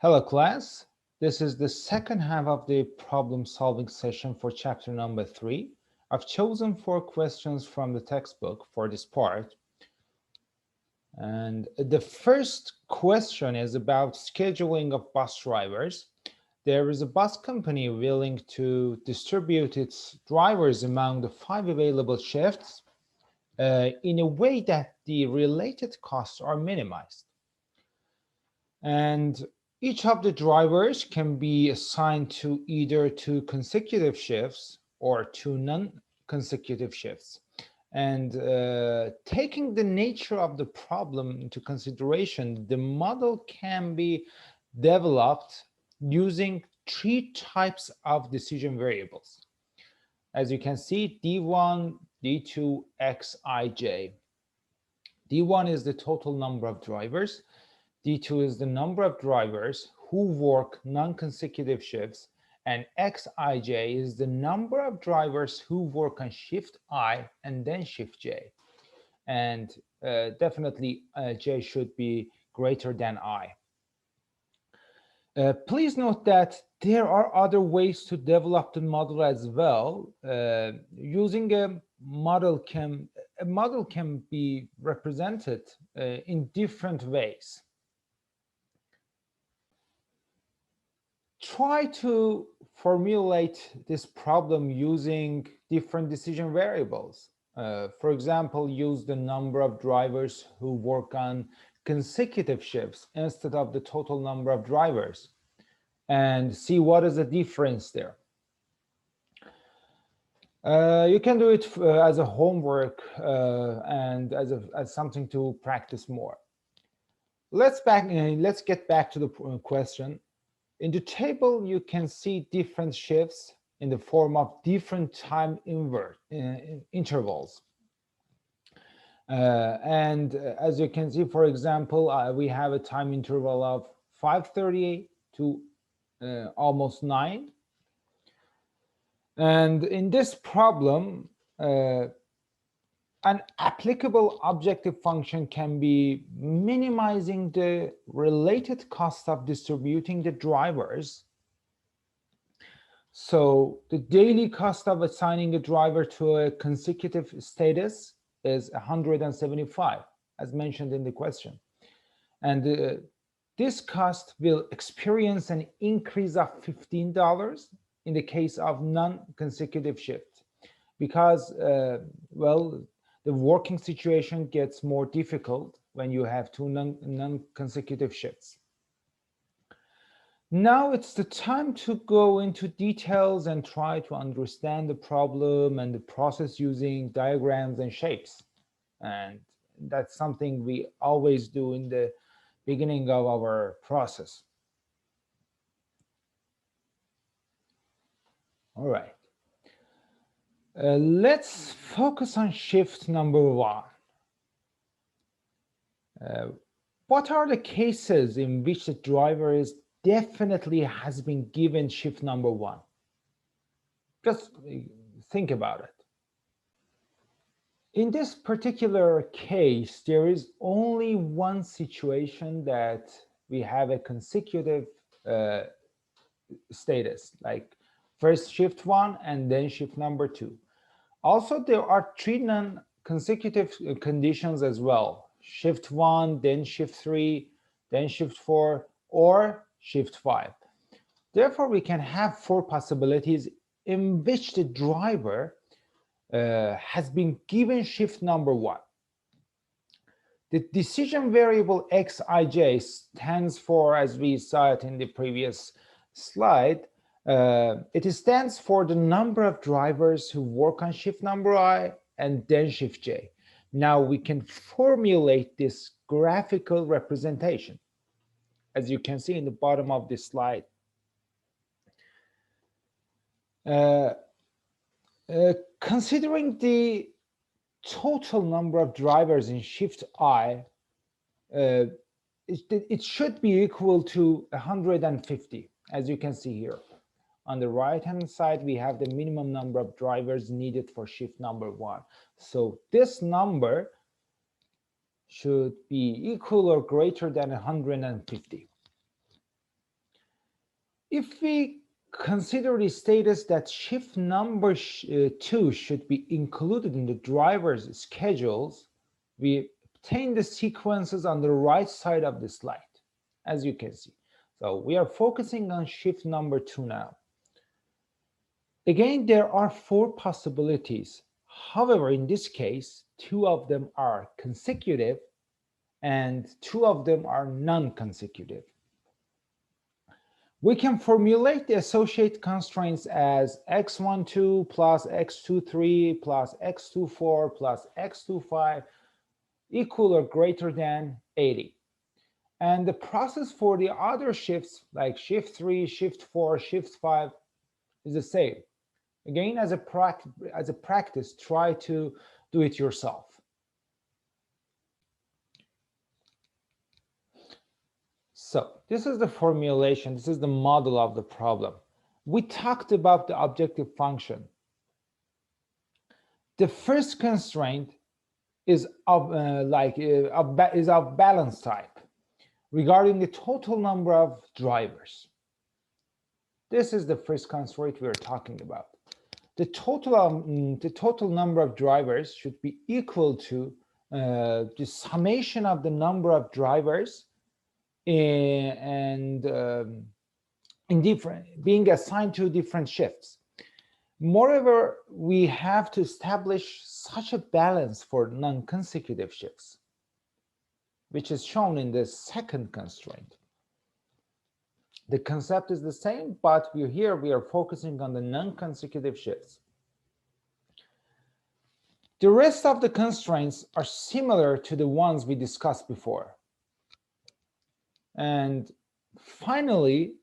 Hello class, this is the second half of the problem solving session for chapter number 3. I've chosen 4 questions from the textbook for this part. And the first question is about scheduling of bus drivers. There is a bus company willing to distribute its drivers among the 5 available shifts in a way that the related costs are minimized. And each of the drivers can be assigned to either 2 consecutive shifts or 2 non-consecutive shifts. And taking the nature of the problem into consideration, the model can be developed using 3 types of decision variables. As you can see, D1, D2, Xij. D1 is the total number of drivers. D2 is the number of drivers who work non-consecutive shifts, and Xij is the number of drivers who work on shift I and then shift J. And definitely J should be greater than I. Please note that there are other ways to develop the model as well. Using a model can be represented in different ways. Try to formulate this problem using different decision variables. For example, use the number of drivers who work on consecutive shifts instead of the total number of drivers, and see what is the difference there. You can do it as a homework and as something to practice more. Let's get back to the question. In the table, you can see different shifts in the form of different time intervals. And as you can see, for example, we have a time interval of 5:30 to almost 9. And in this problem, an applicable objective function can be minimizing the related cost of distributing the drivers. So the daily cost of assigning a driver to a consecutive status is 175, as mentioned in the question. And this cost will experience an increase of $15 in the case of non-consecutive shift, because, well, the working situation gets more difficult when you have 2 non-consecutive shifts. Now it's the time to go into details and try to understand the problem and the process using diagrams and shapes. And that's something we always do in the beginning of our process. All right. Let's focus on shift number 1. What are the cases in which the driver definitely has been given shift number 1? Just think about it. In this particular case, there is only one situation that we have a consecutive status, like first shift 1 and then shift number 2. Also, there are 3 non-consecutive conditions as well. Shift 1, then shift 3, then shift 4, or shift 5. Therefore, we can have 4 possibilities in which the driver has been given shift number 1. The decision variable Xij stands for, as we saw it in the previous slide, it stands for the number of drivers who work on shift number I and then shift J. Now we can formulate this graphical representation, as you can see in the bottom of this slide. Considering the total number of drivers in shift I, it should be equal to 150, as you can see here. On the right-hand side, we have the minimum number of drivers needed for shift number 1. So this number should be equal or greater than 150. If we consider the status that shift number 2 should be included in the driver's schedules, we obtain the sequences on the right side of the slide, as you can see. So we are focusing on shift number 2 now. Again, there are 4 possibilities. However, in this case, 2 of them are consecutive and 2 of them are non-consecutive. We can formulate the associated constraints as x12 plus x23 plus x24 plus x25 equal or greater than 80. And the process for the other shifts like shift 3, shift 4, shift 5 is the same. Again, as a practice, try to do it yourself. So this is the formulation. This is the model of the problem. We talked about the objective function. The first constraint is of balance type regarding the total number of drivers. This is the first constraint we are talking about. The total number of drivers should be equal to the summation of the number of drivers being assigned to different shifts. Moreover, we have to establish such a balance for non-consecutive shifts, which is shown in the second constraint. The concept is the same, but here we are focusing on the non-consecutive shifts. The rest of the constraints are similar to the ones we discussed before. And finally,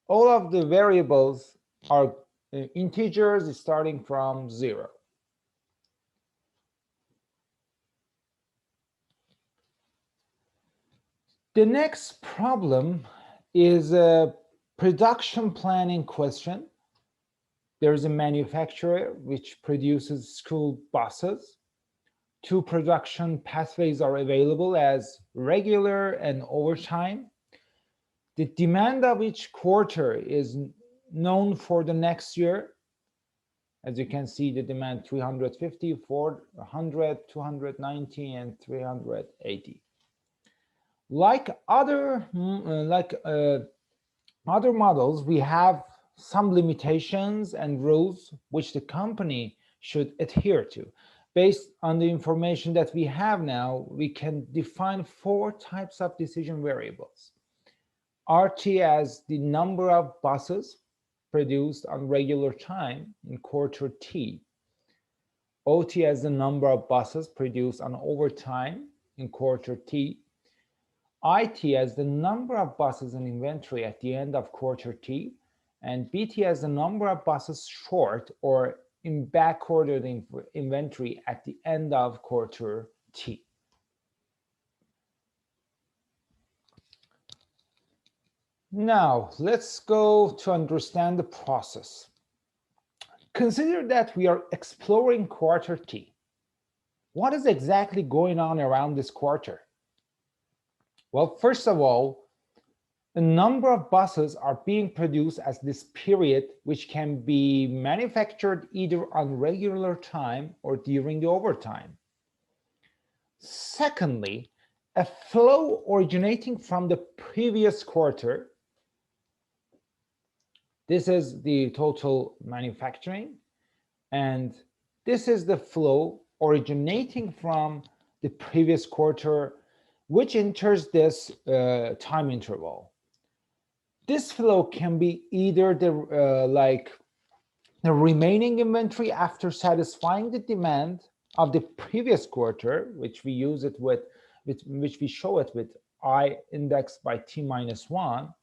all of the variables are integers starting from 0. The next problem is a production planning question. There is a manufacturer which produces school buses. 2 production pathways are available as regular and overtime. The demand of each quarter is known for the next year. As you can see, the demand 350, 400, 290, and 380. Like other models, we have some limitations and rules which the company should adhere to. Based on the information that we have now, we can define 4 types of decision variables. RT as the number of buses produced on regular time in quarter T. OT as the number of buses produced on overtime in quarter T. IT as the number of buses in inventory at the end of quarter T, and BT as the number of buses short or in backordered inventory at the end of quarter T. Now, let's go to understand the process. Consider that we are exploring quarter T. What is exactly going on around this quarter? Well, first of all, a number of buses are being produced at this period, which can be manufactured either on regular time or during the overtime. Secondly, a flow originating from the previous quarter. This is the total manufacturing, and this is the flow originating from the previous quarter, which enters this time interval. This flow can be either the remaining inventory after satisfying the demand of the previous quarter, which we use it with which we show it with I indexed by t-1,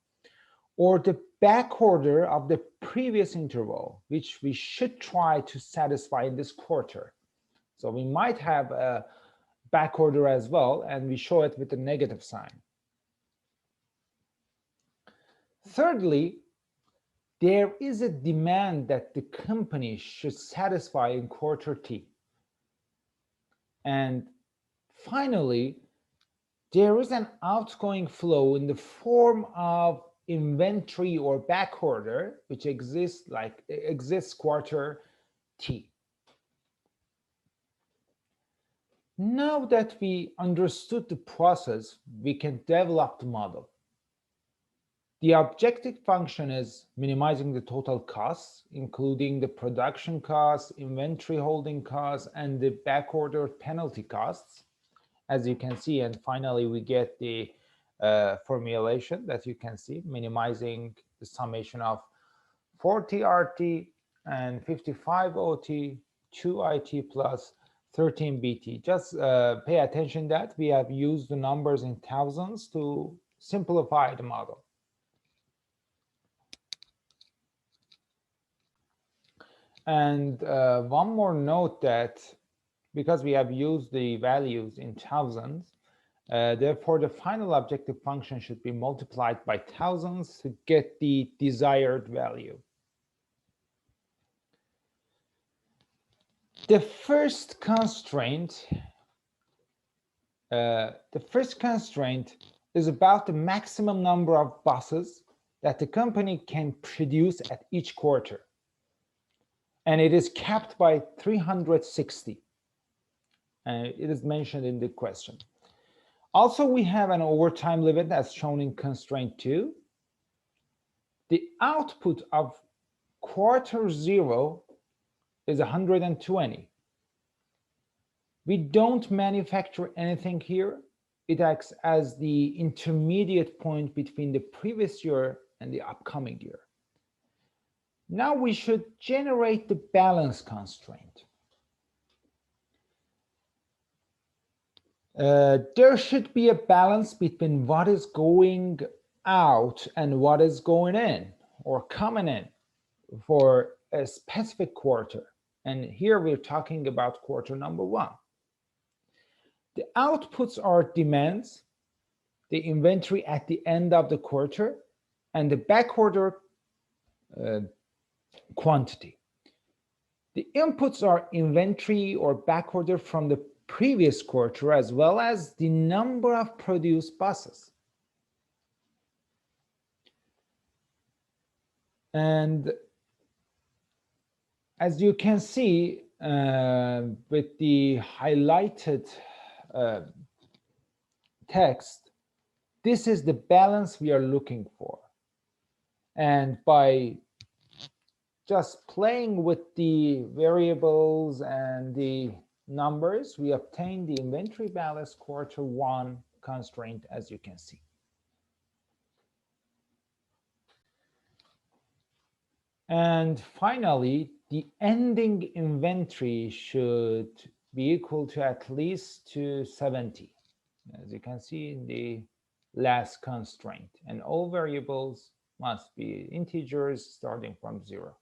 or the back order of the previous interval, which we should try to satisfy in this quarter. So we might have a back order as well, and we show it with a negative sign. Thirdly, there is a demand that the company should satisfy in quarter T. And finally, there is an outgoing flow in the form of inventory or back order, which exists quarter T. Now that we understood the process, we can develop the model. The objective function is minimizing the total costs, including the production costs, inventory holding costs, and the backorder penalty costs, as you can see. And finally, we get the formulation that you can see, minimizing the summation of 40 RT and 55 OT, 2 IT plus 13 BT. Just pay attention that we have used the numbers in thousands to simplify the model. And one more note, that because we have used the values in thousands, therefore the final objective function should be multiplied by thousands to get the desired value. The first constraint is about the maximum number of buses that the company can produce at each quarter. And it is capped by 360. It is mentioned in the question. Also, we have an overtime limit as shown in constraint 2. The output of quarter 0 is 120. We don't manufacture anything here. It acts as the intermediate point between the previous year and the upcoming year. Now we should generate the balance constraint. There should be a balance between what is going out and what is going in or coming in for a specific quarter. And here we're talking about quarter number 1. The outputs are demands, the inventory at the end of the quarter, and the backorder quantity. The inputs are inventory or backorder from the previous quarter, as well as the number of produced buses. And as you can see with the highlighted text, this is the balance we are looking for. And by just playing with the variables and the numbers, we obtain the inventory balance quarter 1 constraint, as you can see. And finally, the ending inventory should be equal to at least to 70, as you can see in the last constraint. And all variables must be integers starting from 0.